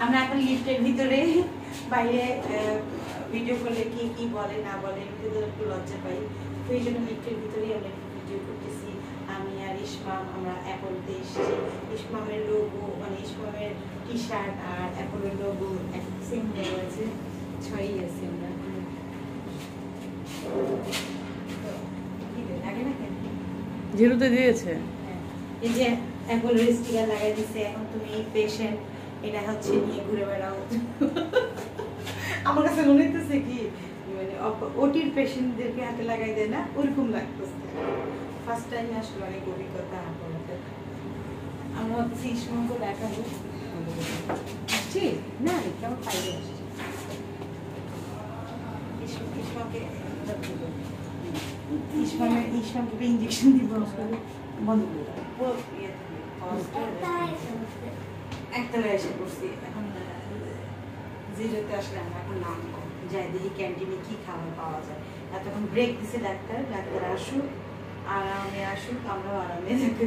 আমরা এখন লিফটের ভিতরে বাইরে ভিডিও করলে কি কি বলে না বলে একটু লজ্জা পাই, তো এই জন্য লিফটের ভিতরেই আমরা ভিডিও করতেছি। আমি আর ইসমাম আমরা অ্যাপলতে এসেছি। ইসমামের লোগো মানে ইসমামের টি শার্ট আর অ্যাপলের লোগো সেম হয়ে গেছে, ছয়ই আছে আমরা। লাগে না কেন জিরোতে দিয়েছে, এই যে অ্যাপলের স্টিকার লাগাই দিছে। এখন তুমি পেশেন্ট এটা হচ্ছে নিয়ে ঘুরে বেড়াও। আমার কাছে মনে হইতেছে কি মানে ওটির পেশেন্টদেরকে হাতে লাগাই দেয় না, ওরকম লাগতেছে। ফার্স্ট টাইম আসলে অনেক অভিজ্ঞতা আপনাদের। আমরা হচ্ছে ইসমামকে দেখাবো আসছি না, কেমন পাইলে আসছি ইসমামকে ইসমামকে ইঞ্জেকশন দিব বন্ধ করে একতলায় এসে পড়ছি। এখন জিরোতে আসলে আমরা এখন নামবো, যাই দেখি ক্যান্টিনে কি খাবার পাওয়া যায়। এতক্ষণ ব্রেক দিছে ডাক্তার, ডাক্তার আসুক আরামে আসুক, আমরাও আরামে থাকি।